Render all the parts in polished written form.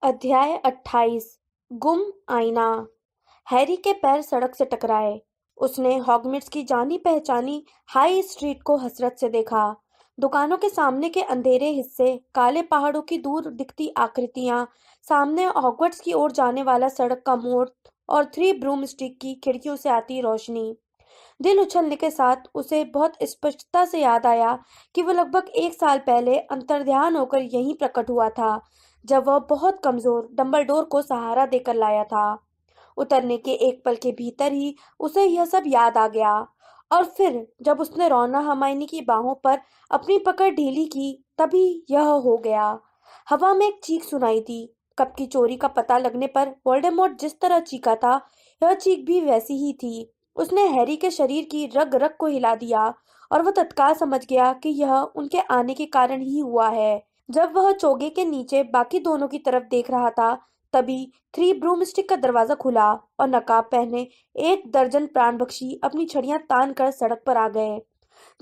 अध्याय 28। गुम आईना। हैरी के पैर सड़क से टकराए। उसने हॉगमिट्स की जानी पहचानी हाई स्ट्रीट को हसरत से देखा। दुकानों के सामने के अंधेरे हिस्से, काले पहाड़ों की दूर दिखती आकृतियां, सामने हॉगवर्ट्स की ओर जाने वाला सड़क का मोड़ और थ्री ब्रूम स्टिक की खिड़कियों से आती रोशनी। दिल उछलने के साथ उसे बहुत स्पष्टता से याद आया कि वह लगभग 1 साल पहले अंतर्ध्यान होकर यहीं प्रकट हुआ था, जब वह बहुत कमजोर डंबलडोर को सहारा देकर लाया था। उतरने के एक पल के भीतर ही उसे यह सब याद आ गया। और फिर जब उसने रोना हमाइनी की बाहों पर अपनी पकड़ ढीली की, तभी यह हो गया। हवा में एक चीख सुनाई दी। कप की चोरी का पता लगने पर वोल्डेमॉर्ट जिस तरह चीखा था, यह चीख भी वैसी ही थी। उसने हैरी के शरीर की रग रग को हिला दिया और वह तत्काल समझ गया कि यह उनके आने के कारण ही हुआ है। जब वह चोगे के नीचे बाकी दोनों की तरफ देख रहा था, तभी थ्री ब्रूमस्टिक का दरवाजा खुला और नकाब पहने 1 दर्जन प्राणभक्षी अपनी छड़ियां तान कर सड़क पर आ गए।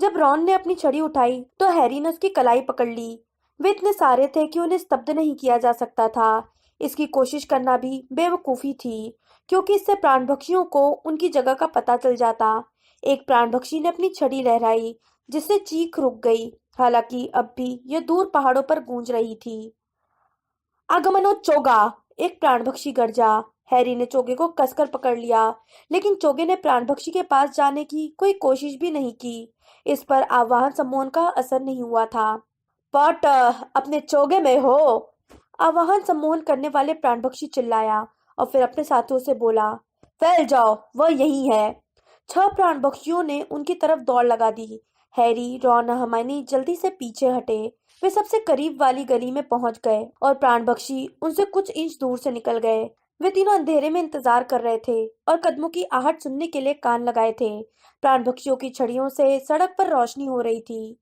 जब रॉन ने अपनी छड़ी उठाई तो हैरी ने उसकी कलाई पकड़ ली। वे इतने सारे थे कि उन्हें स्तब्ध नहीं किया जा सकता था। इसकी कोशिश करना भी बेवकूफी थी, क्योंकि इससे प्राणभक्षियों को उनकी जगह का पता चल जाता। एक प्राणभक्षी ने अपनी छड़ी लहराई, जिससे चीख रुक गई। हालांकि अब भी यह दूर पहाड़ों पर गूंज रही थी। आगमनो चोगा! एक प्राणभक्षी गरजा। हैरी ने चोगे को कसकर पकड़ लिया, लेकिन चोगे ने प्राणभक्षी के पास जाने की कोई कोशिश भी नहीं की। इस पर आवाहन सम्मोहन का असर नहीं हुआ था। पॉटर, अपने चोगे में हो! आवाहन सम्मोहन करने वाले प्राणभक्षी चिल्लाया और फिर अपने साथियों से बोला, फैल जाओ, वह यही है। 6 प्राणभक्षियों ने उनकी तरफ दौड़ लगा दी। हैरी, रॉन और हर्माइनी जल्दी से पीछे हटे। वे सबसे करीब वाली गली में पहुंच गए और प्राणभक्षी उनसे कुछ इंच दूर से निकल गए। वे तीनों अंधेरे में इंतजार कर रहे थे और कदमों की आहट सुनने के लिए कान लगाए थे। प्राणभक्षियों की छड़ियों से सड़क पर रोशनी हो रही थी।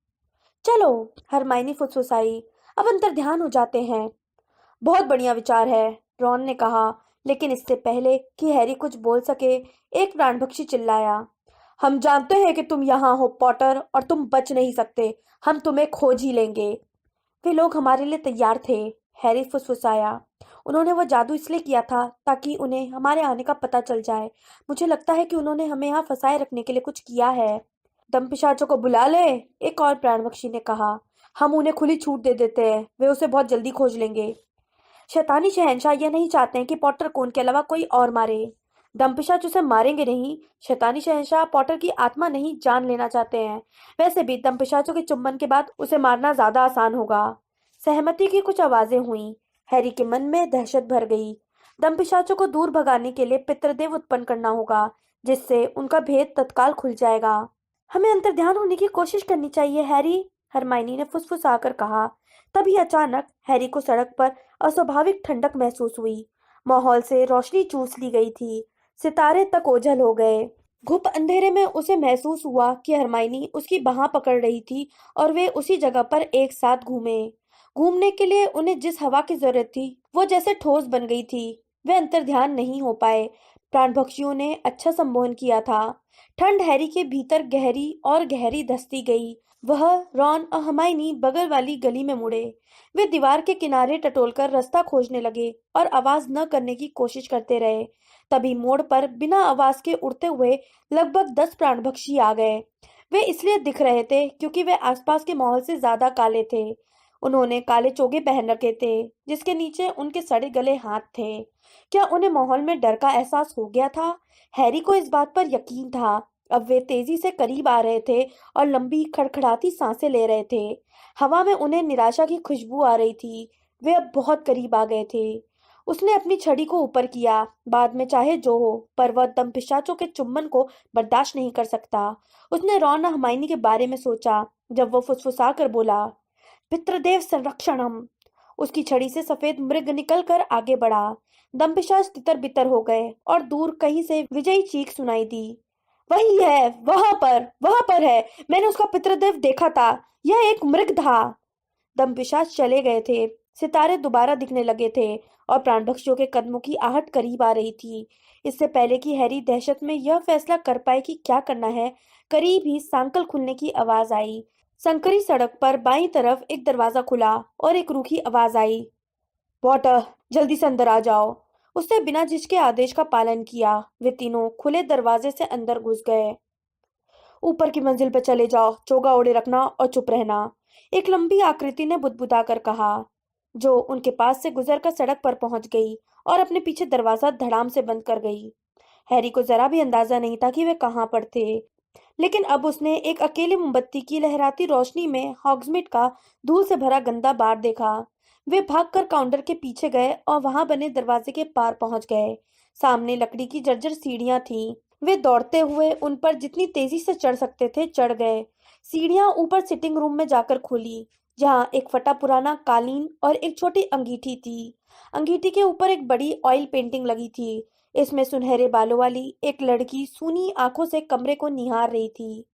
चलो, हरमाइनी फुसफुसाई, अब अंतर्ध्यान हो जाते हैं। बहुत बढ़िया विचार है, रॉन ने कहा, लेकिन इससे पहले कि हैरी कुछ बोल सके, एक प्राणभक्षी चिल्लाया, हम जानते हैं कि तुम यहाँ हो पॉटर, और तुम बच नहीं सकते। हम तुम्हें खोज ही लेंगे। वे लोग हमारे लिए तैयार थे, हैरी फुसफुसाया। उन्होंने वह जादू इसलिए किया था ताकि उन्हें हमारे आने का पता चल जाए। मुझे लगता है कि उन्होंने हमें यहाँ फंसाए रखने के लिए कुछ किया है। दमपिशाचों को बुला ले, एक और प्राणपक्षी ने कहा। हम उन्हें खुली छूट दे देते हैं, वे उसे बहुत जल्दी खोज लेंगे। शैतानी शहंशाह यह नहीं चाहते हैं कि पॉटर को उनके अलावा कोई और मारे। दमपिशाच उसे मारेंगे नहीं। शैतानी शहंशाह पॉटर की आत्मा नहीं, जान लेना चाहते हैं। वैसे भी दमपिशाचों के चुंबन के बाद उसे मारना ज्यादा आसान होगा। सहमति की कुछ आवाजें हुईं। हैरी के मन में दहशत भर गई। दमपिशाचों को दूर भगाने के लिए पितृदेव उत्पन्न करना होगा, जिससे उनका भेद तत्काल खुल जाएगा। हमें अंतर्ध्यान होने की कोशिश करनी चाहिए, हैरी, हरमाइनी ने फुसफुसाकर कहा। तभी अचानक हैरी को सड़क पर अस्वाभाविक ठंडक महसूस हुई। माहौल से रोशनी चूस ली गई थी। सितारे तक ओझल हो गए। घुप अंधेरे में उसे महसूस हुआ कि हरमाइनी उसकी बाह पकड़ रही थी और वे उसी जगह पर एक साथ घूमे। घूमने के लिए उन्हें जिस हवा की जरूरत थी, वो जैसे ठोस बन गई थी। वे अंतर्ध्यान नहीं हो पाए। प्राणभक्षियों ने अच्छा संबोधन किया था। ठंड हैरी के भीतर गहरी और गहरी धसती गई। वह, रॉन और हर्माइनी बगल वाली गली में मुड़े। वे दीवार के किनारे टटोलकर रास्ता खोजने लगे और आवाज न करने की कोशिश करते रहे। तभी मोड़ पर बिना आवाज के उड़ते हुए लगभग 10 प्राणभक्षी आ गए। वे इसलिए दिख रहे थे क्योंकि वे आसपास के माहौल से ज्यादा काले थे। उन्होंने काले चोगे पहन रखे थे, जिसके नीचे उनके सड़े गले हाथ थे। क्या उन्हें माहौल में डर का एहसास हो गया था? हैरी को इस बात पर यकीन था। अब वे तेजी से करीब आ रहे थे और लंबी खड़खड़ाती सांसें ले रहे थे। हवा में उन्हें निराशा की खुशबू आ रही थी। वे अब बहुत करीब आ गए थे। उसने अपनी छड़ी को ऊपर किया। बाद में चाहे जो हो, पर वह दमपिशाचों के चुंबन को बर्दाश्त नहीं कर सकता। उसने रॉन और हर्माइनी के बारे में सोचा, जब वह फुसफुसा कर बोला, पितृदेव संरक्षणम। उसकी छड़ी से सफेद मृग निकलकर आगे बढ़ा। दमपिशाच तितर बितर हो गए और दूर कहीं से विजयी चीख सुनाई दी। वही है, वहां पर है। मैंने उसका पितृदेव देखा था। यह एक मृग था। दमपिशाच चले गए थे। सितारे दोबारा दिखने लगे थे और प्राणभक्षियों के कदमों की आहट करीब आ रही थी। इससे पहले कि हैरी दहशत में यह फैसला कर पाए कि क्या करना है, करीब ही सांकल खुलने की आवाज आई। संकरी सड़क पर बाईं तरफ एक दरवाजा खुला और एक रूखी आवाज आई, वॉटर, जल्दी से अंदर आ जाओ। उसने बिना झिझके आदेश का पालन किया। वे तीनों खुले दरवाजे से अंदर घुस गए। ऊपर की मंजिल पर चले जाओ, चोगा ओढ़े रखना और चुप रहना, एक लंबी आकृति ने बुदबुदा कर कहा, जो उनके पास से गुजरकर सड़क पर पहुंच गई और अपने पीछे दरवाजा धड़ाम से बंद कर गई। हैरी को जरा भी अंदाजा नहीं था कि वे कहाँ पर थे, लेकिन अब उसने एक अकेली मोमबत्ती की लहराती रोशनी में हॉग्समीड का धूल से भरा गंदा बार देखा। वे भागकर काउंटर के पीछे गए और वहां बने दरवाजे के पार पहुंच गए। सामने लकड़ी की जर्जर सीढ़ियां थीं। वे दौड़ते हुए उन पर जितनी तेजी से चढ़ सकते थे चढ़ गए। सीढ़ियां ऊपर सिटिंग रूम में जाकर खुली, जहां एक फटा पुराना कालीन और एक छोटी अंगीठी थी। अंगीठी के ऊपर एक बड़ी ऑयल पेंटिंग लगी थी। इसमें सुनहरे बालों वाली एक लड़की सूनी आंखों से कमरे को निहार रही थी।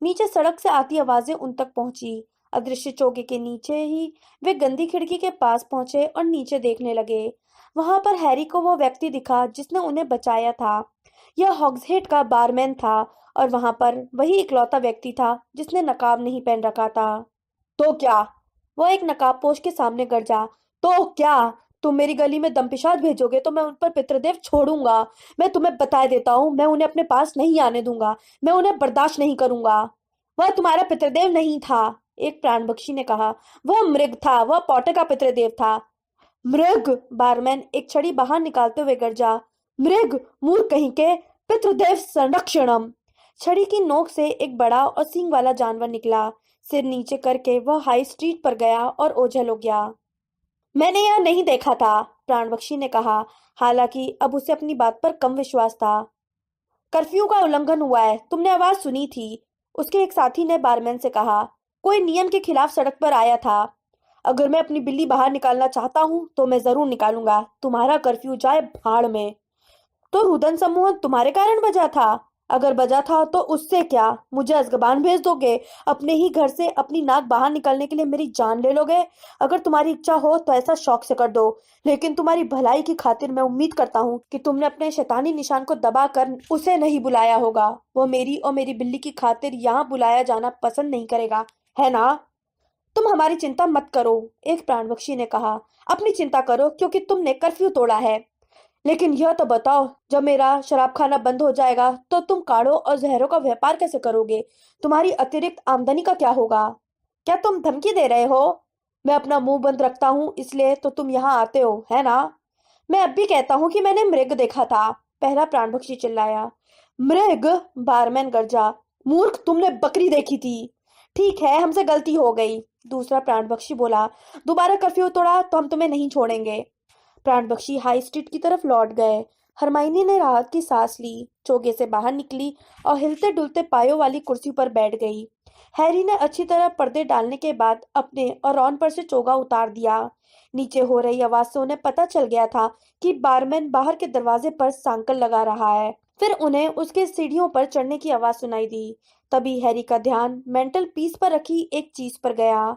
नीचे सड़क से आती आवाजें उन तक पहुंची। अदृश्य चौके के नीचे ही वे गंदी खिड़की के पास पहुंचे और नीचे देखने लगे। वहां पर हैरी को वो व्यक्ति दिखा जिसने उन्हें बचाया था। यह हॉग्सहेड का बारमैन था और वहां पर वही इकलौता व्यक्ति था जिसने नकाब नहीं पहन रखा था। तो क्या? वो एक नकाबपोश के सामने गरजा। तो क्या? तुम मेरी गली में दमपिशाच भेजोगे तो मैं उन पर पितृदेव छोड़ूंगा। मैं तुम्हें बता देता हूँ, मैं उन्हें अपने पास नहीं आने दूंगा। मैं उन्हें बर्दाश्त नहीं करूंगा। वह तुम्हारा पितृदेव नहीं था, एक प्राणभक्षी ने कहा। वह मृग था, वह पॉटर का पितृदेव था। मृग! बारमैन एक छड़ी बाहर निकालते हुए गरजा। मृग! मूर्ख कहीं के! पितृदेव संरक्षणम! छड़ी की नोक से एक बड़ा और सींग वाला जानवर निकला। सिर नीचे करके वह हाई स्ट्रीट पर गया और ओझल हो गया। मैंने यह नहीं देखा था, प्राणभक्षी ने कहा, हालांकि अब उसे अपनी बात पर कम विश्वास था। कर्फ्यू का उल्लंघन हुआ है, तुमने आवाज सुनी थी, उसके एक साथी ने बारमैन से कहा। कोई नियम के खिलाफ सड़क पर आया था। अगर मैं अपनी बिल्ली बाहर निकालना चाहता हूं तो मैं जरूर निकालूंगा। तुम्हारा कर्फ्यू जाए भाड़ में। तो रुदन समूह तुम्हारे कारण बजा था? अगर बजा था तो उससे क्या? मुझे अजगबान भेज दोगे? अपने ही घर से अपनी नाक बाहर निकालने के लिए मेरी जान ले लोगे? अगर तुम्हारी इच्छा हो तो ऐसा शौक से कर दो, लेकिन तुम्हारी भलाई की खातिर मैं उम्मीद करता हूँ कि तुमने अपने शैतानी निशान को दबाकर उसे नहीं बुलाया होगा। वो मेरी और मेरी बिल्ली की खातिर यहाँ बुलाया जाना पसंद नहीं करेगा, है ना? तुम हमारी चिंता मत करो, एक प्राणभक्षी ने कहा। अपनी चिंता करो क्योंकि तुमने कर्फ्यू तोड़ा है। लेकिन यह तो बताओ, जब मेरा शराब खाना बंद हो जाएगा तो तुम काढ़ों और जहरों का व्यापार कैसे करोगे? तुम्हारी अतिरिक्त आमदनी का क्या होगा? क्या तुम धमकी दे रहे हो? मैं अपना मुंह बंद रखता हूँ इसलिए तो तुम यहाँ आते हो, है ना? मैं अब भी कहता हूँ कि मैंने मृग देखा था, पहला प्राणभक्षी चिल्लाया। मृग! बारमैन गरजा। मूर्ख, तुमने बकरी देखी थी। ठीक है, हमसे गलती हो गई, दूसरा प्राणभक्षी बोला। दोबारा कर्फ्यू तोड़ा तो हम तुम्हें नहीं छोड़ेंगे। प्राणपक्षी हाई स्ट्रीट की तरफ लौट गए। हरमाइनी ने राहत की सांस ली, चोगे से बाहर निकली और हिलते डुलते पायों वाली कुर्सी पर बैठ गई। हैरी ने अच्छी तरह पर्दे डालने के बाद अपने और रॉन पर से चोगा उतार दिया। नीचे हो रही आवाज से उन्हें पता चल गया था कि बारमैन बाहर के दरवाजे पर सांकल लगा रहा है। फिर उन्हें उसके सीढ़ियों पर चढ़ने की आवाज सुनाई दी। तभी हैरी का ध्यान मेंटल पीस पर रखी एक चीज पर गया।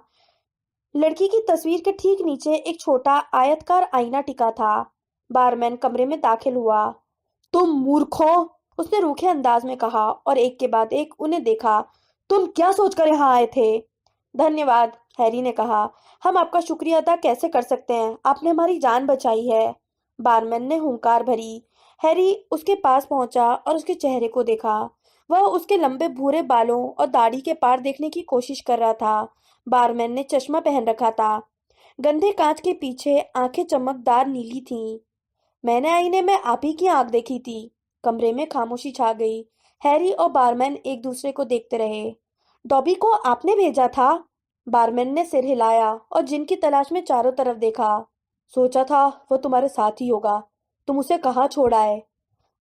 लड़की की तस्वीर के ठीक नीचे एक छोटा आयतकार आईना टिका था। बारमैन कमरे में दाखिल हुआ। तुम मूर्खो, उसने रूखे अंदाज में कहा और एक के बाद एक उन्हें देखा। तुम क्या सोचकर यहाँ आए थे? धन्यवाद, हैरी ने कहा। हम आपका शुक्रिया अदा कैसे कर सकते हैं? आपने हमारी जान बचाई है। बारमैन ने हुंकार भरी। हैरी उसके पास पहुंचा और उसके चेहरे को देखा। वह उसके लंबे भूरे बालों और दाढ़ी के पार देखने की कोशिश कर रहा था। बारमैन ने चश्मा पहन रखा था। गंदे कांच के पीछे आंखें चमकदार नीली थीं। मैंने आईने में आप ही की आंख देखी थी। कमरे में खामोशी छा गई। हैरी और बारमैन एक दूसरे को देखते रहे। डॉबी को आपने भेजा था? बारमैन ने सिर हिलाया और जिन की तलाश में चारों तरफ देखा। सोचा था वो तुम्हारे साथ ही होगा। तुम उसे कहाँ छोड़ा है?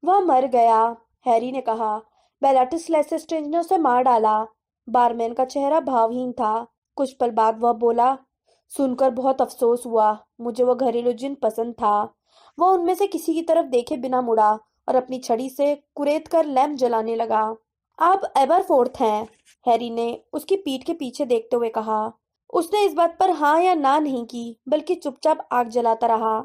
वह मर गया, हैरी ने कहा। बेलाटिस लेस्ट्रेंज ने उसे मार डाला। बारमैन का चेहरा भावहीन था। कुछ पल बाद वह बोला, सुनकर बहुत अफसोस हुआ। मुझे वह घरेलू जिन पसंद था। वह उनमें से किसी की तरफ देखे बिना मुड़ा और अपनी छड़ी से कुरेद कर लैंप जलाने लगा। आप एबरफोर्थ हैं, हैरी ने उसकी पीठ के पीछे देखते हुए कहा। उसने इस बात पर हाँ या ना नहीं की, बल्कि चुपचाप आग जलाता रहा।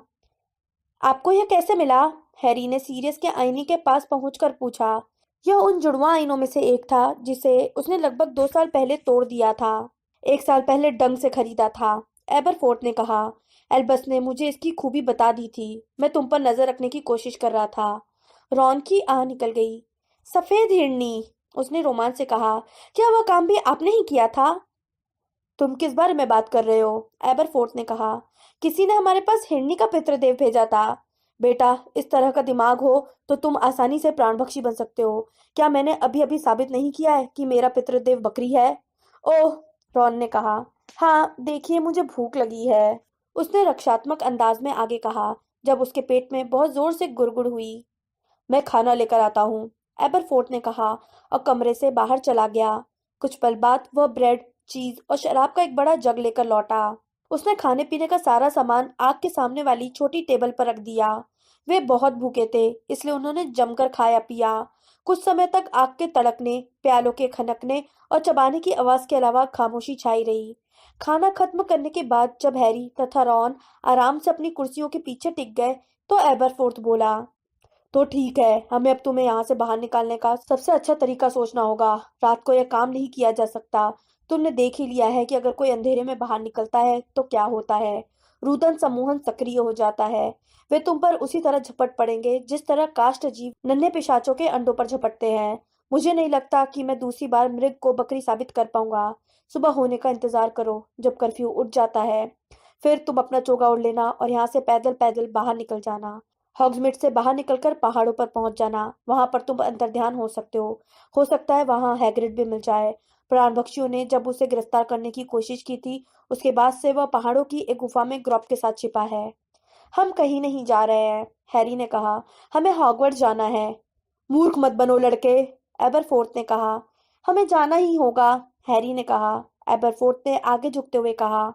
आपको यह कैसे मिला? हैरी ने सीरियस के आईने के पास पहुंचकर पूछा। यह उन जुड़वा आईनों में से एक था जिसे उसने लगभग 2 साल पहले तोड़ दिया था। 1 साल पहले डंग से खरीदा था, एबरफोर्थ ने कहा। एल्बस ने मुझे इसकी खूबी बता दी थी। मैं तुम पर नजर रखने की कोशिश कर रहा था। रॉन की आह निकल गई। सफेद हिरनी, उसने रोमांच से कहा। क्या वह काम भी आपने ही किया था? तुम किस बारे में बात कर रहे हो? एबरफोर्थ ने कहा। किसी ने हमारे पास हिरनी का पितृदेव भेजा था। बेटा, इस तरह का दिमाग हो तो तुम आसानी से प्राणभक्षी बन सकते हो। क्या मैंने अभी अभी साबित नहीं किया है कि मेरा पितृदेव बकरी है? ओह, रॉन ने कहा। हाँ, देखिए, मुझे भूख लगी है, उसने रक्षात्मक अंदाज में आगे कहा, जब उसके पेट में बहुत जोर से गुड़गुड़ हुई। मैं खाना लेकर आता हूँ, एबरफोर्ट ने कहा और कमरे से बाहर चला गया। कुछ पल बाद वह ब्रेड, चीज और शराब का एक बड़ा जग लेकर लौटा। उसने खाने पीने का सारा सामान आग के सामने वाली छोटी टेबल पर रख दिया। वे बहुत भूखे थे, इसलिए उन्होंने जमकर खाया पिया। कुछ समय तक आग के तड़कने, प्यालों के खनकने और चबाने की आवाज के अलावा खामोशी छाई रही। खाना खत्म करने के बाद जब हैरी तथा रॉन आराम से अपनी कुर्सियों के पीछे टिक गए, तो एबरफोर्थ बोला, तो ठीक है, हमें अब तुम्हें यहाँ से बाहर निकालने का सबसे अच्छा तरीका सोचना होगा। रात को यह काम नहीं किया जा सकता। तुमने देख ही लिया है कि अगर कोई अंधेरे में बाहर निकलता है तो क्या होता है। रुदन समूहन सक्रिय हो जाता है। वे तुम पर उसी तरह झपट पड़ेंगे जिस तरह काष्ठ जीव नन्हे पिशाचों के अंडों पर झपटते हैं। मुझे नहीं लगता कि मैं दूसरी बार मृग को बकरी साबित कर पाऊंगा। सुबह होने का इंतजार करो, जब कर्फ्यू उठ जाता है। फिर तुम अपना चोगा ओढ़ लेना और यहाँ से पैदल पैदल बाहर निकल जाना। हॉग्समीड से बाहर निकलकर पहाड़ों पर पहुंच जाना। वहां पर तुम अंतर्ध्यान हो सकते हो सकता है वहां हैग्रिड भी मिल जाए। प्राणभक्षियों ने जब उसे गिरफ्तार करने की कोशिश की थी, उसके बाद से वह पहाड़ों की एक गुफा में ग्रॉप के साथ छिपा है। हम कहीं नहीं जा रहे हैं, हैरी ने कहा। हमें हॉगवर्ट्स जाना है। मूर्ख मत बनो लड़के, एबरफोर्थ ने कहा। हमें जाना ही होगा, हैरी ने कहा। एबरफोर्थ ने आगे झुकते हुए कहा,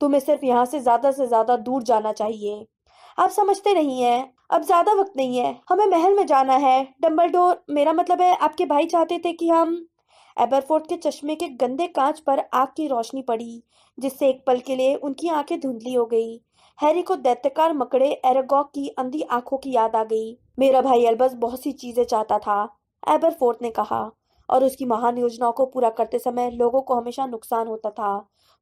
तुम्हें सिर्फ यहाँ से ज्यादा दूर जाना चाहिए। आप समझते नहीं हैं, अब ज्यादा वक्त नहीं है, हमें महल में जाना है। डंबलडोर, मेरा मतलब है आपके भाई चाहते थे कि हम। एबरफोर्थ के चश्मे के गंदे कांच पर आग की रोशनी पड़ी, जिससे एक पल के लिए उनकी आंखें धुंधली हो गई। हैरी को दैत्यकार मकड़े एरागॉग की अंधी आंखों की याद आ गई। मेरा भाई अल्बस बहुत सी चीजें चाहता था, एबरफोर्थ ने कहा, और उसकी महान योजनाओं को पूरा करते समय लोगों को हमेशा नुकसान होता था।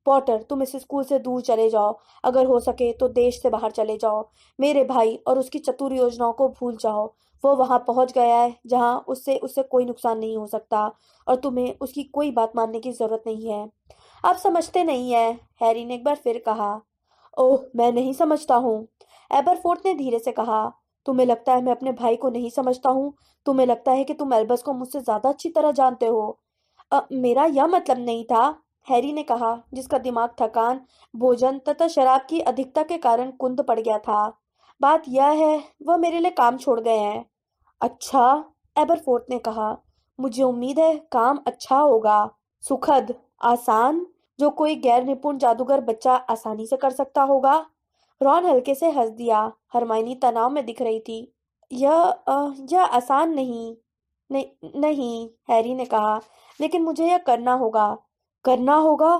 पॉटर, तुम इस स्कूल से दूर चले जाओ। अगर हो सके तो देश से बाहर चले जाओ। मेरे भाई और उसकी चतुर योजनाओं को भूल जाओ। वो वहां पहुंच गया है जहां उससे उससे कोई नुकसान नहीं हो सकता, और तुम्हें उसकी कोई बात मानने की जरूरत नहीं है। आप समझते नहीं है, हैरी ने एक बार फिर कहा। ओह, मैं नहीं समझता हूँ, एबरफोर्थ ने धीरे से कहा। तुम्हें लगता है मैं अपने भाई को नहीं समझता हूँ? तुम्हें लगता है कि तुम एल्बस को मुझसे ज्यादा अच्छी तरह जानते हो? मेरा यह मतलब नहीं था, हैरी ने कहा, जिसका दिमाग थकान, भोजन तथा शराब की अधिकता के कारण कुंद पड़ गया था। बात यह है, वह मेरे लिए काम छोड़ गए हैं। अच्छा, एबरफोर्थ ने कहा। मुझे उम्मीद है काम अच्छा होगा, सुखद, आसान, जो कोई गैर निपुण जादूगर बच्चा आसानी से कर सकता होगा। रॉन हल्के से हंस दिया। हरमाइनी तनाव में दिख रही थी। यह आसान नहीं। नहीं नहीं, हैरी ने कहा, लेकिन मुझे यह करना होगा। करना होगा?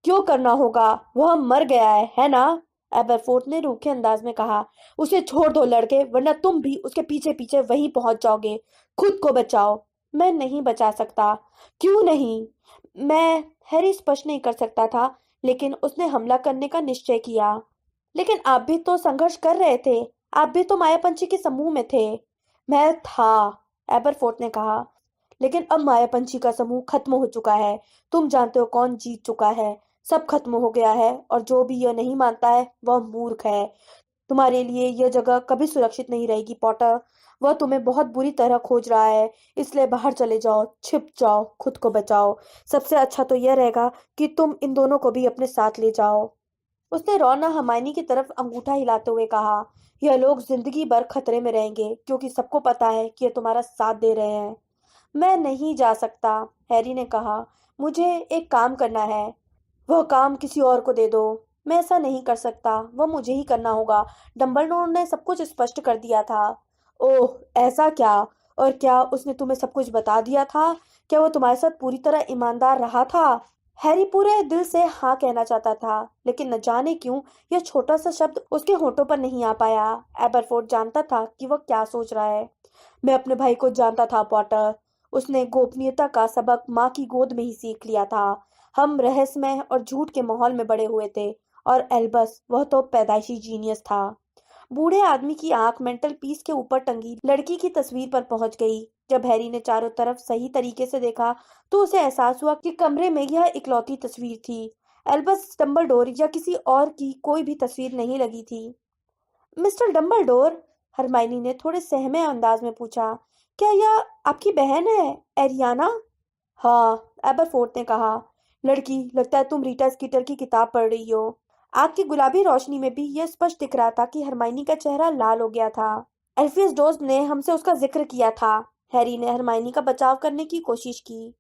क्यों करना होगा? वह मर गया है ना? एबरफोर्थ ने रूखे अंदाज में कहा। उसे छोड़ दो लड़के, वरना तुम भी उसके पीछे पीछे वहीं पहुंच जाओगे। खुद को बचाओ। मैं नहीं बचा सकता। क्यों नहीं? मैं, हैरी स्पष्ट नहीं कर सकता था, लेकिन उसने हमला करने का निश्चय किया। लेकिन आप भी तो संघर्ष कर रहे थे। आप भी तो मायापंछी के समूह में थे। मैं था, एबरफोर्थ ने कहा, लेकिन अब मायापंछी का समूह खत्म हो चुका है। तुम जानते हो कौन जीत चुका है। सब खत्म हो गया है, और जो भी यह नहीं मानता है वह मूर्ख है। तुम्हारे लिए यह जगह कभी सुरक्षित नहीं रहेगी, पॉटर। वह तुम्हें बहुत बुरी तरह खोज रहा है। इसलिए बाहर चले जाओ, छिप जाओ, खुद को बचाओ। सबसे अच्छा तो यह रहेगा कि तुम इन दोनों को भी अपने साथ ले जाओ। उसने रॉन और हरमाइनी की तरफ अंगूठा हिलाते हुए कहा, यह लोग जिंदगी भर खतरे में रहेंगे, क्योंकि सबको पता है कि ये तुम्हारा साथ दे रहे हैं। मैं नहीं जा सकता, हैरी ने कहा। मुझे एक काम करना है। वह काम किसी और को दे दो। मैं ऐसा नहीं कर सकता, वह मुझे ही करना होगा। डंबलडोर ने सब कुछ स्पष्ट कर दिया था। ओह, ऐसा क्या? और क्या उसने तुम्हें सब कुछ बता दिया था? क्या वो तुम्हारे साथ पूरी तरह ईमानदार रहा था? हैरी पूरे दिल से हाँ कहना चाहता था, लेकिन न जाने क्यों यह छोटा सा शब्द उसके होठों पर नहीं आ पाया। एबरफोर्ड जानता था कि वह क्या सोच रहा है। मैं अपने भाई को जानता था, पॉटर। उसने गोपनीयता का सबक माँ की गोद में ही सीख लिया था। हम रहस्यमय और झूठ के माहौल में बड़े हुए थे, और एल्बस वह तो पैदाइशी जीनियस था। बूढ़े आदमी की आंख मेंटल पीस के ऊपर टंगी लड़की की तस्वीर पर पहुंच गई। जब हैरी ने चारों तरफ सही तरीके से देखा तो उसे एहसास हुआ कि कमरे में यह इकलौती तस्वीर थी। एल्बस डंबलडोर या किसी और की कोई भी तस्वीर नहीं लगी थी। मिस्टर डंबलडोर, हरमाइनी ने थोड़े सहमे अंदाज में पूछा, क्या यह आपकी बहन है, एरियाना? हाँ, एबरफोर्थ ने कहा। लड़की, लगता है तुम रीटा स्कीटर की किताब पढ़ रही हो। आग की गुलाबी रोशनी में भी यह स्पष्ट दिख रहा था कि हरमाइनी का चेहरा लाल हो गया था। एल्फियस डोज ने हमसे उसका जिक्र किया था। हैरी ने हरमाइनी का बचाव करने की कोशिश की।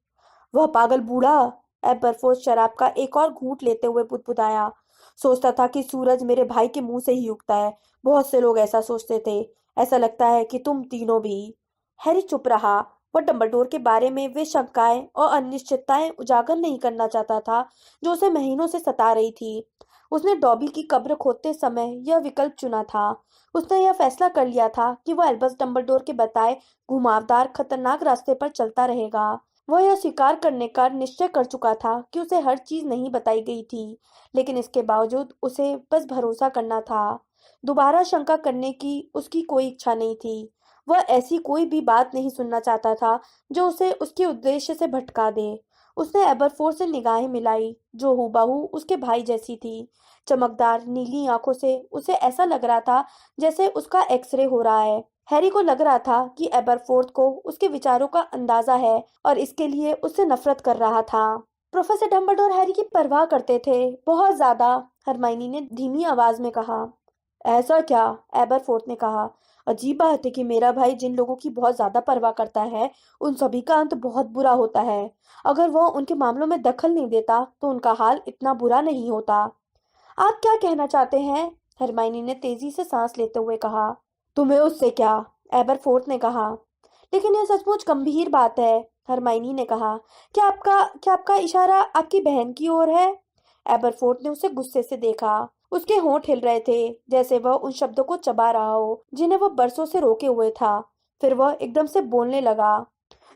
वह पागल बूढ़ा। एबरफोर्थ शराब का एक और घूंट लेते हुए बुदबुदाया। सोचता था कि सूरज मेरे भाई के मुंह से ही उगता है। बहुत से लोग ऐसा सोचते थे। ऐसा लगता है कि तुम तीनों भी। हैरी चुप रहा। वह डंबलडोर के बारे में वे शंकाएं और अनिश्चितताएं उजागर नहीं करना चाहता था जो उसे महीनों से सता रही थी। उसने डॉबी की कब्र खोदते समय यह विकल्प चुना था। उसने यह फैसला कर लिया था कि वह एल्बस डंबलडोर के बताए घुमावदार खतरनाक रास्ते पर चलता रहेगा। वह यह स्वीकार करने का निश्चय कर चुका था कि उसे हर चीज नहीं बताई गई थी, लेकिन इसके बावजूद उसे बस भरोसा करना था। दोबारा शंका करने की उसकी कोई इच्छा नहीं थी। वह ऐसी कोई भी बात नहीं सुनना चाहता था जो उसे उसके उद्देश्य से भटका दे। उसने एबरफोर्ड से निगाहें मिलाई, जो हूबहू उसके भाई जैसी थी। चमकदार नीली आंखों से उसे ऐसा लग रहा था जैसे उसका एक्सरे हो रहा है। हैरी को लग रहा था कि एबरफोर्थ को उसके विचारों का अंदाजा है और इसके लिए उससे नफरत कर रहा था। प्रोफेसर डम्बलडोर हैरी की परवाह करते थे, बहुत ज्यादा, हरमाइनी ने धीमी आवाज में कहा। ऐसा क्या? एबरफोर्थ ने कहा। अजीब बात है कि मेरा भाई जिन लोगों की बहुत ज्यादा परवाह करता है उन सभी का अंत बहुत बुरा होता है। अगर वह उनके मामलों में दखल नहीं देता तो उनका हाल इतना बुरा नहीं होता। आप क्या कहना चाहते हैं? हरमाइनी ने तेजी से सांस लेते हुए कहा। तुम्हें उससे क्या? एबरफोर्थ ने कहा। लेकिन यह सचमुच गंभीर बात है, हरमाइनी ने कहा। क्या आपका इशारा आपकी बहन की ओर है? एबरफोर्थ ने उसे गुस्से से देखा। उसके होंठ हिल रहे थे, जैसे वह उन शब्दों को चबा रहा हो जिन्हें वह बरसों से रोके हुए था। फिर वह एकदम से बोलने लगा।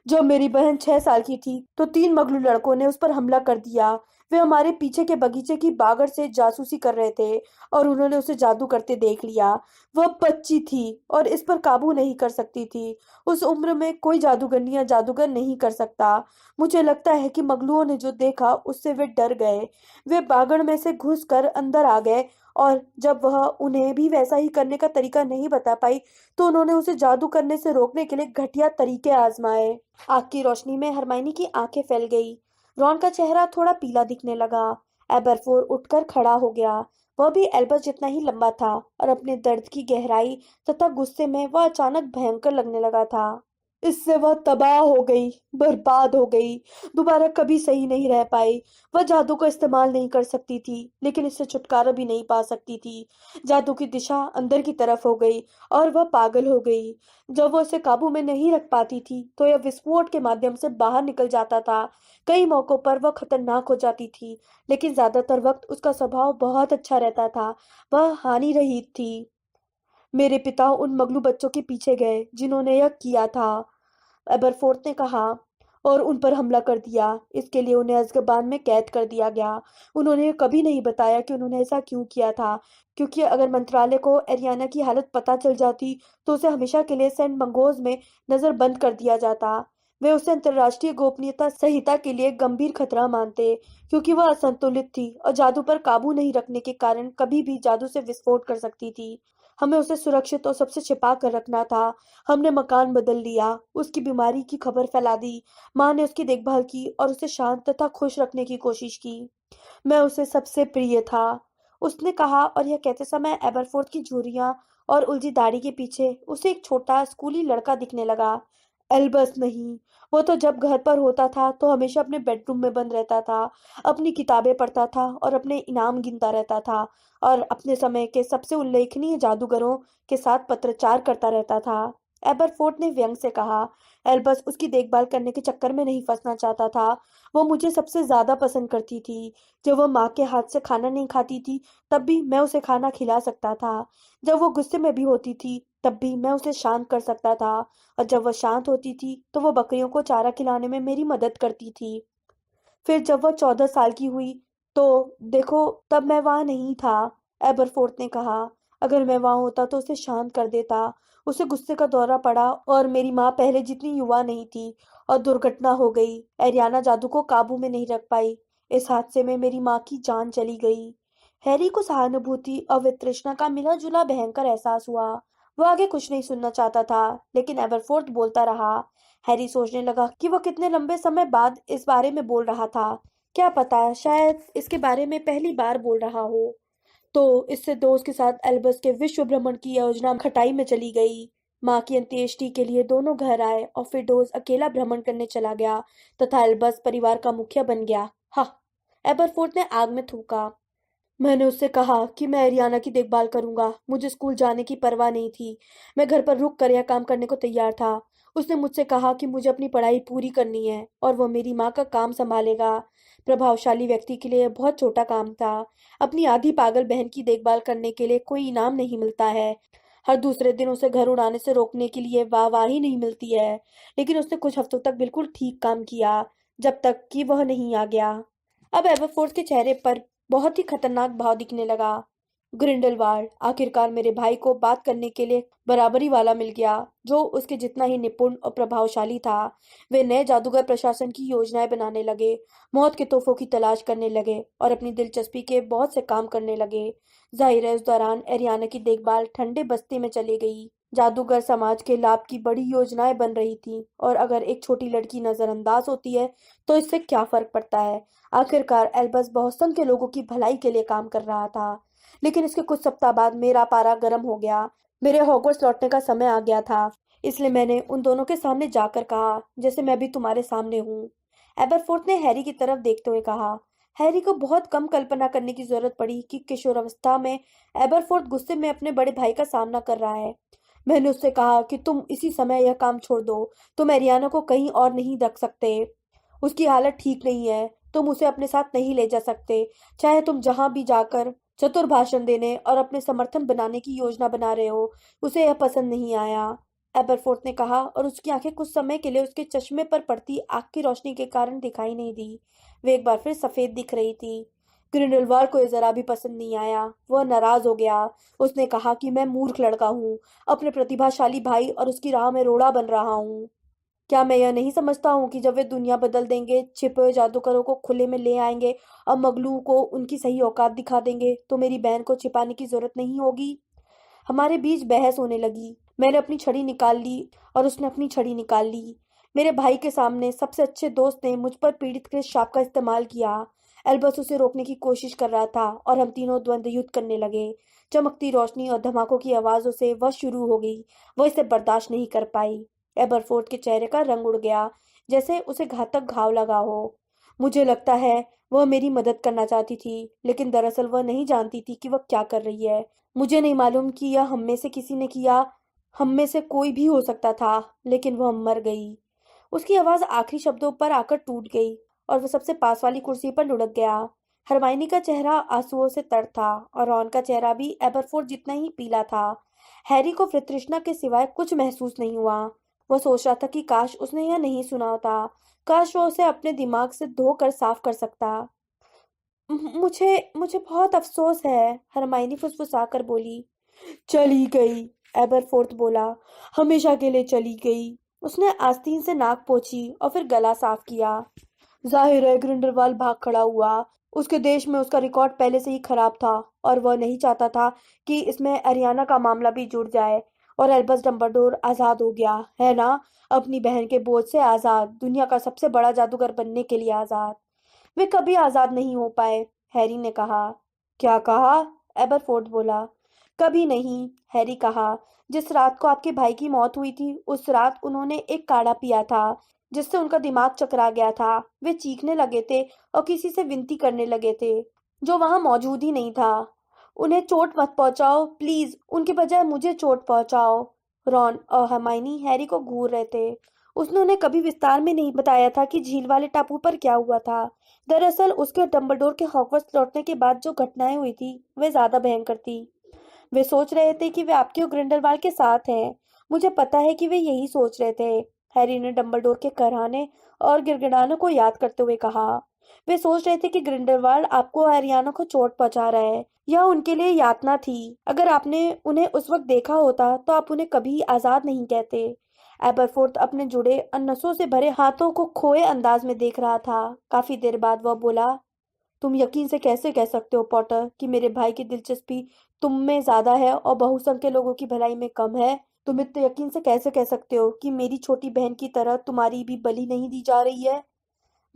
जब मेरी बहन 6 साल की थी तो 3 मगलू लड़कों ने उस पर हमला कर दिया। वे हमारे पीछे के बगीचे की बागड़ से जासूसी कर रहे थे और उन्होंने उसे जादू करते देख लिया। वह बच्ची थी और इस पर काबू नहीं कर सकती थी। उस उम्र में कोई जादूगरनी या जादूगर नहीं कर सकता। मुझे लगता है कि मगलुओं ने जो देखा उससे वे डर गए। वे बागड़ में से घुस कर अंदर आ गए और जब वह उन्हें भी वैसा ही करने का तरीका नहीं बता पाई तो उन्होंने उसे जादू करने से रोकने के लिए घटिया तरीके आजमाए। आग की रोशनी में हरमाइनी की आंखें फैल गई। रॉन का चेहरा थोड़ा पीला दिखने लगा। एबरफोर उठकर खड़ा हो गया। वह भी एल्बस जितना ही लंबा था और अपने दर्द की गहराई तथा गुस्से में वह अचानक भयंकर लगने लगा था। इससे वह तबाह हो गई, बर्बाद हो गई, दोबारा कभी सही नहीं रह पाई। वह जादू का इस्तेमाल नहीं कर सकती थी, लेकिन इससे छुटकारा भी नहीं पा सकती थी। जादू की दिशा अंदर की तरफ हो गई और वह पागल हो गई। जब वह उसे काबू में नहीं रख पाती थी तो यह विस्फोट के माध्यम से बाहर निकल जाता था। कई मौकों पर वह खतरनाक हो जाती थी, लेकिन ज्यादातर वक्त उसका स्वभाव बहुत अच्छा रहता था। वह हानि रहित थी। मेरे पिता उन मगलू बच्चों के पीछे गए जिन्होंने यह किया था, एबरफोर्थ ने कहा, और उन पर हमला कर दिया। इसके लिए उन्हें अज़्काबान में कैद कर दिया गया। उन्होंने कभी नहीं बताया कि उन्होंने ऐसा क्यों किया था, क्योंकि अगर मंत्रालय को एरियाना की हालत पता चल जाती तो उसे हमेशा के लिए सेंट मंगोज में नजरबंद कर दिया जाता। वे उसे अंतर्राष्ट्रीय गोपनीयता संहिता के लिए गंभीर खतरा मानते, क्योंकि वह असंतुलित थी और जादू पर काबू नहीं रखने के कारण कभी भी जादू से विस्फोट कर सकती थी। हमें उसे सुरक्षित और सबसे छिपा कर रखना था। हमने मकान बदल लिया, उसकी बीमारी की खबर फैला दी। माँ ने उसकी देखभाल की और उसे शांत तथा खुश रखने की कोशिश की। मैं उसे सबसे प्रिय था, उसने कहा, और यह कहते समय एबरफोर्थ की झुर्रियां और उलझी दाढ़ी के पीछे उसे एक छोटा स्कूली लड़का दिखने लगा। एल्बस नहीं, वो तो जब घर पर होता था तो हमेशा अपने बेडरूम में बंद रहता था, अपनी किताबें पढ़ता था और अपने इनाम गिनता रहता था और अपने समय के सबसे उल्लेखनीय जादूगरों के साथ पत्रचार करता रहता था। एबरफोर्ड ने व्यंग से कहा। एल्बस उसकी देखभाल करने के चक्कर में नहीं फंसना चाहता था। वो मुझे सबसे ज्यादा पसंद करती थी। जब वो माँ के हाथ से खाना नहीं खाती थी तब भी मैं उसे खाना खिला सकता था। जब वो गुस्से में भी होती थी तब भी मैं उसे शांत कर सकता था, और जब वह शांत होती थी तो वो बकरियों को चारा खिलाने में मेरी मदद करती थी। फिर जब वह 14 साल की हुई तो देखो, तब मैं वहां नहीं था, एबरफोर्थ ने कहा। अगर मैं वहां होता तो उसे शांत कर देता। उसे गुस्से का दौरा पड़ा और मेरी माँ पहले जितनी युवा नहीं थी और दुर्घटना हो गई। एरियाना जादू को काबू में नहीं रख पाई। इस हादसे में मेरी माँ की जान चली गई। हैरी को सहानुभूति और वितृष्णा का मिला जुला भयंकर एहसास हुआ। वो आगे कुछ नहीं सुनना चाहता था, लेकिन एवरफोर्थ बोलता रहा। हैरी सोचने लगा कि वो कितने लंबे समय बाद इस बारे में बोल रहा था। क्या पता, शायद इसके बारे में पहली बार बोल रहा हो। तो इससे दोस्त के साथ एल्बस के विश्व भ्रमण की योजना खटाई में चली गई। माँ की अंत्येष्टि के लिए दोनों घर आए और फिर डोज अकेला भ्रमण करने चला गया तथा एल्बस परिवार का मुखिया बन गया। हा, एबरफोर्थ ने आग में थूका। मैंने उससे कहा कि मैं एरियाना की देखभाल करूंगा। मुझे स्कूल जाने की परवाह नहीं थी। मैं घर पर रुक कर यह काम करने को तैयार था। उसने मुझसे कहा कि मुझे अपनी पढ़ाई पूरी करनी है और वो मेरी माँ का काम संभालेगा। प्रभावशाली व्यक्ति के लिए यह बहुत छोटा काम था। अपनी आधी पागल बहन की देखभाल करने के लिए कोई इनाम नहीं मिलता है। हर दूसरे दिन उसे घर उड़ाने से रोकने के लिए वाहवाही नहीं मिलती है। लेकिन उसने कुछ हफ्तों तक बिल्कुल ठीक काम किया, जब तक कि वह नहीं आ गया। अब एबरफोर्थ के चेहरे पर बहुत ही खतरनाक भाव दिखने लगा। ग्रिंडलवाल्ड, आखिरकार मेरे भाई को बात करने के लिए बराबरी वाला मिल गया, जो उसके जितना ही निपुण और प्रभावशाली था। वे नए जादूगर प्रशासन की योजनाएं बनाने लगे, मौत के तोहफों की तलाश करने लगे और अपनी दिलचस्पी के बहुत से काम करने लगे। जाहिर है, उस दौरान एरियाना की देखभाल ठंडे बस्ती में चली गई। जादूगर समाज के लाभ की बड़ी योजनाएं बन रही थी, और अगर एक छोटी लड़की नजरअंदाज होती है तो इससे क्या फर्क पड़ता है। आखिरकार एल्बस बहुसंख्य के लोगों की भलाई के लिए काम कर रहा था। लेकिन इसके कुछ सप्ताह बाद मेरा पारा गर्म हो गया। मेरे हॉगवर्ट्स लौटने का समय आ गया था। इसलिए मैंने उन दोनों के सामने जाकर कहा, जैसे मैं भी तुम्हारे सामने हूँ। एबरफोर्थ ने हैरी की तरफ देखते हुए कहा। हैरी को बहुत कम कल्पना करने की जरूरत पड़ी कि किशोरावस्था में एबरफोर्थ गुस्से में अपने बड़े भाई का सामना कर रहा है। मैंने उससे कहा कि तुम इसी समय यह काम छोड़ दो। तुम एरियाना को कहीं और नहीं रख सकते। उसकी हालत ठीक नहीं है। तुम उसे अपने साथ नहीं ले जा सकते। चाहे तुम जहां भी जाकर चतुर भाषण देने और अपने समर्थन बनाने की योजना बना रहे हो, उसे यह पसंद नहीं आया। एबरफोर्थ ने कहा, और उसकी आंखें कुछ समय के लिए उसके चश्मे पर पड़ती आग की रोशनी के कारण दिखाई नहीं दी। वे एक बार फिर सफेद दिख रही थी। ग्रिंडलवाल्ड को यह जरा भी पसंद नहीं आया। वह नाराज हो गया। उसने कहा कि मैं मूर्ख लड़का हूँ, अपने प्रतिभाशाली भाई और उसकी राह में रोड़ा बन रहा हूँ। क्या मैं यह नहीं समझता हूँ कि जब वे दुनिया बदल देंगे, छिपे हुए जादूगरों को खुले में ले आएंगे और मगलू को उनकी सही औकात दिखा देंगे, तो मेरी बहन को छिपाने की जरूरत नहीं होगी। हमारे बीच बहस होने लगी। मैंने अपनी छड़ी निकाल ली और उसने अपनी छड़ी निकाल ली। मेरे भाई के सामने सबसे अच्छे दोस्त ने मुझ पर पीड़ित के श्राप का इस्तेमाल किया। एल्बस उसे रोकने की कोशिश कर रहा था और हम तीनों द्वंद्व युद्ध करने लगे। चमकती रोशनी और धमाकों की आवाजों से वह शुरू हो गई। वह इसे बर्दाश्त नहीं कर पाई। एबरफोर्ड के चेहरे का रंग उड़ गया, जैसे उसे घातक घाव लगा हो। मुझे लगता है वह मेरी मदद करना चाहती थी, लेकिन दरअसल वह नहीं जानती थी कि वह क्या कर रही है। मुझे नहीं मालूम कि यह हम में से किसी ने किया। हम में से कोई भी हो सकता था, लेकिन वह मर गई। उसकी आवाज आखिरी शब्दों पर आकर टूट गई और वह सबसे पास वाली कुर्सी पर लुढ़क गया। हरमाइनी का चेहरा आंसुओं से तर था और रॉन का चेहरा भी एबरफोर्ड जितना ही पीला था। हैरी को तृष्णा के सिवाय कुछ महसूस नहीं हुआ। वह सोच रहा था कि काश उसने यह नहीं सुना होता। काश वो उसे अपने दिमाग से धोकर साफ कर सकता। मुझे मुझे बहुत अफसोस है, हरमाइनी फुसफुसाकर बोली। चली गई, एबरफोर्थ बोला। हमेशा के लिए चली गई। उसने आस्तीन से नाक पोंछी और फिर गला साफ किया। जाहिर है, ग्रिंडलवाल्ड भाग खड़ा हुआ। उसके देश में उसका रिकॉर्ड पहले से ही खराब था और वह नहीं चाहता था कि इसमें अरियाना का मामला भी जुड़ जाए। और एल्बस डंबलडोर आजाद हो गया है ना, अपनी बहन के बोझ से आजाद, दुनिया का सबसे बड़ा जादूगर बनने के लिए आजाद। वे कभी आजाद नहीं हो पाए, हैरी ने कहा। क्या कहा? एबरफोर्ड बोला। कभी नहीं, हैरी कहा। जिस रात को आपके भाई की मौत हुई थी, उस रात उन्होंने एक काढ़ा पिया था जिससे उनका दिमाग चकरा गया था। वे चीखने लगे थे और किसी से विनती करने लगे थे जो वहां मौजूद ही नहीं था। उन्हें चोट मत पहुंचाओ, प्लीज, उनके बजाय मुझे चोट पहुंचाओ। रॉन और हर्माइनी हैरी को घूर रहे थे। उसने उन्हें कभी विस्तार में नहीं बताया था कि झील वाले टापू पर क्या हुआ था। दरअसल उसके और डंबलडोर के हॉगवर्ट्स लौटने के बाद जो घटनाएं हुई थी, वे ज्यादा भयंकर थी। वे सोच रहे थे कि वे आपके और ग्रिंडलवाल्ड के साथ हैं। मुझे पता है कि वे यही सोच रहे थे, हैरी ने डंबलडोर के कराहने और गिड़गिड़ाने को याद करते हुए कहा। वे सोच रहे थे कि ग्रिंडलवाल्ड आपको और एरियाना को चोट पहुंचा रहा है। यह उनके लिए यातना थी। अगर आपने उन्हें उस वक्त देखा होता तो आप उन्हें कभी आजाद नहीं कहते। एबरफोर्थ अपने जुड़े और नसों से भरे हाथों को खोए अंदाज में देख रहा था। काफी देर बाद वह बोला, तुम यकीन से कैसे कह सकते हो पॉटर कि मेरे भाई की दिलचस्पी तुम में ज्यादा है और बहुसंख्य लोगों की भलाई में कम है? तुम इतने यकीन से कैसे कह सकते हो कि मेरी छोटी बहन की तरह तुम्हारी भी बलि नहीं दी जा रही है?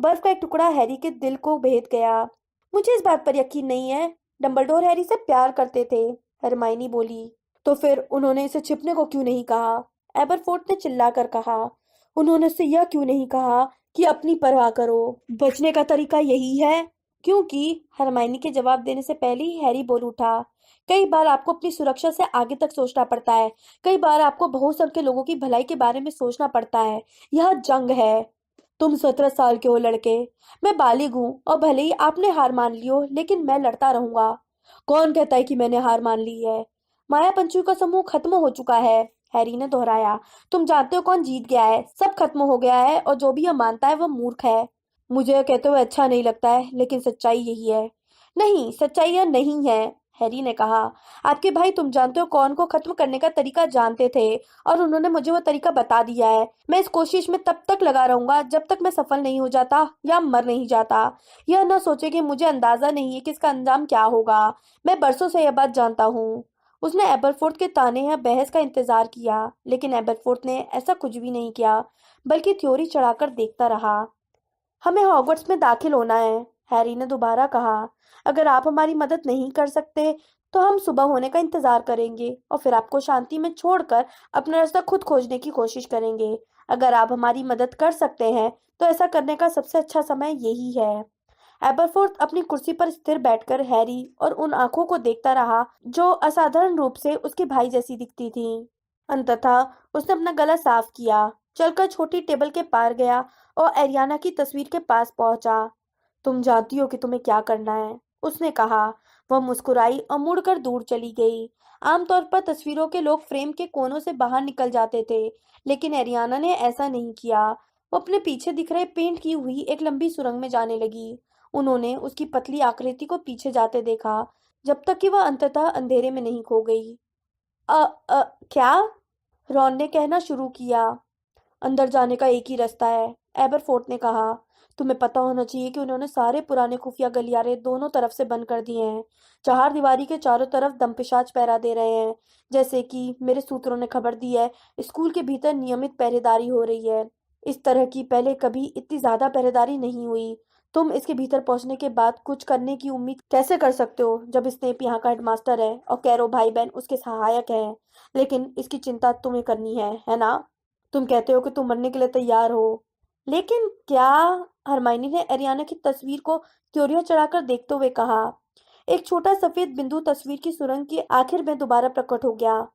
बर्फ का एक टुकड़ा हैरी के दिल को भेद गया। मुझे इस बात पर यकीन नहीं है। डंबलडोर हैरी से प्यार करते थे, हरमाइनी बोली। तो फिर उन्होंने इसे छिपने को क्यों नहीं कहा? एबरफोर्ड ने चिल्लाकर कहा। उन्होंने उससे यह क्यों नहीं कहा कि अपनी परवाह करो? बचने का तरीका यही है। क्योंकि हरमाइनी के जवाब देने से पहले ही हैरी बोल उठा। कई बार आपको अपनी सुरक्षा से आगे तक सोचना पड़ता है। कई बार आपको बहुसंख्य लोगों की भलाई के बारे में सोचना पड़ता है। यह जंग है। तुम 17 साल के हो लड़के। मैं बालिग हूँ और भले ही आपने हार मान ली हो, लेकिन मैं लड़ता रहूंगा। कौन कहता है कि मैंने हार मान ली है? माया पंछियों का समूह खत्म हो चुका है, हैरी ने दोहराया। तुम जानते हो कौन जीत गया है? सब खत्म हो गया है और जो भी यह मानता है वह मूर्ख है। मुझे यह कहते हुए अच्छा नहीं लगता है, लेकिन सच्चाई यही है। नहीं, सच्चाई यह नहीं है, हैरी ने कहा। आपके भाई तुम जानते हो कौन को खत्म करने का तरीका जानते थे और उन्होंने मुझे वो तरीका बता दिया है। मैं इस कोशिश में तब तक लगा रहूंगा जब तक मैं सफल नहीं हो जाता या मर नहीं जाता। यह न सोचे कि मुझे अंदाजा नहीं है कि इसका अंजाम क्या होगा। मैं बरसों से यह बात जानता हूँ। उसने एबरफोर्थ के ताने या बहस का इंतजार किया, लेकिन एबरफोर्थ ने ऐसा कुछ भी नहीं किया, बल्कि थ्योरी चढ़ाकर देखता रहा। हमें हॉगवर्ट्स में दाखिल होना है, हैरी ने दोबारा कहा। अगर आप हमारी मदद नहीं कर सकते तो हम सुबह होने का इंतजार करेंगे और फिर आपको शांति में छोड़कर अपना रास्ता खुद खोजने की कोशिश करेंगे। अगर आप हमारी मदद कर सकते हैं तो ऐसा करने का सबसे अच्छा समय यही है। एबरफोर्थ अपनी कुर्सी पर स्थिर बैठकर हैरी और उन आंखों को देखता रहा जो असाधारण रूप से उसके भाई जैसी दिखती थी। अंततः उसने अपना गला साफ किया, चलकर छोटी टेबल के पार गया और एरियाना की तस्वीर के पास पहुंचा। तुम जानती हो कि तुम्हें क्या करना है, उसने कहा। वह मुस्कुराई और मुड़कर दूर चली गई। आमतौर पर तस्वीरों के लोग फ्रेम के कोनों से बाहर निकल जाते थे, लेकिन एरियाना ने ऐसा नहीं किया। वो अपने पीछे दिख रहे पेंट की हुई एक लंबी सुरंग में जाने लगी। उन्होंने उसकी पतली आकृति को पीछे जाते देखा, जब तक कि वह अंततः अंधेरे में नहीं खो गई। अ, अ, क्या? रॉन ने कहना शुरू किया। अंदर जाने का एक ही रास्ता है, एबरफोर्थ ने कहा। तुम्हें पता होना चाहिए कि उन्होंने सारे पुराने खुफिया गलियारे दोनों तरफ से बंद कर दिए हैं। चार दीवारी के चारों तरफ दमपिशाच पहरा दे रहे हैं। जैसे कि मेरे सूत्रों ने खबर दी है, स्कूल के भीतर नियमित पहरेदारी हो रही है। इस तरह की पहले कभी इतनी ज्यादा पहरेदारी नहीं हुई। तुम इसके भीतर पहुंचने के बाद कुछ करने की उम्मीद कैसे कर सकते हो जब स्नेप यहाँ का हेडमास्टर है और कैरो भाई बहन उसके सहायक हैं? लेकिन इसकी चिंता तुम्हें करनी है ना? तुम कहते हो कि तुम मरने के लिए तैयार हो, लेकिन क्या? हरमाइनी ने एरियाना की तस्वीर को त्योरियां चढ़ाकर देखते हुए कहा। एक छोटा सफेद बिंदु तस्वीर की सुरंग की आखिर में दोबारा प्रकट हो गया।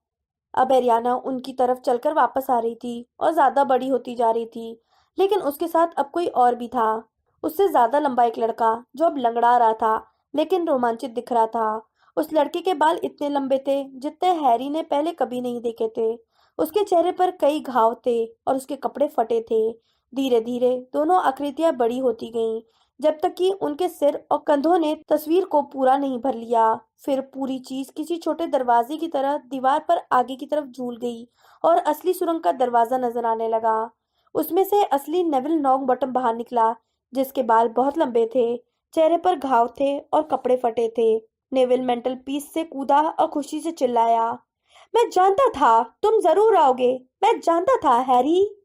अब एरियाना उनकी तरफ चलकर वापस आ रही थी और ज्यादा बड़ी होती जा रही थी, लेकिन उसके साथ अब कोई और भी था। उससे ज्यादा लंबा एक लड़का जो अब लंगड़ा रहा था, लेकिन रोमांचित दिख रहा था। उस लड़के के बाल इतने लंबे थे जितने हैरी ने पहले कभी नहीं देखे थे। उसके चेहरे पर कई घाव थे और उसके कपड़े फटे थे। धीरे धीरे दोनों आकृतियां बड़ी होती गईं, जब तक कि उनके सिर और कंधों ने तस्वीर को पूरा नहीं भर लिया। फिर पूरी चीज किसी छोटे दरवाजे की तरह दीवार पर आगे की तरफ झूल गई और असली सुरंग का दरवाजा नजर आने लगा। उसमें से असली नेविल लॉन्ग बॉटम बाहर निकला, जिसके बाल बहुत लंबे थे, चेहरे पर घाव थे और कपड़े फटे थे। नेविल मेंटल पीस से कूदा और खुशी से चिल्लाया, मैं जानता था तुम जरूर आओगे। मैं जानता था हैरी।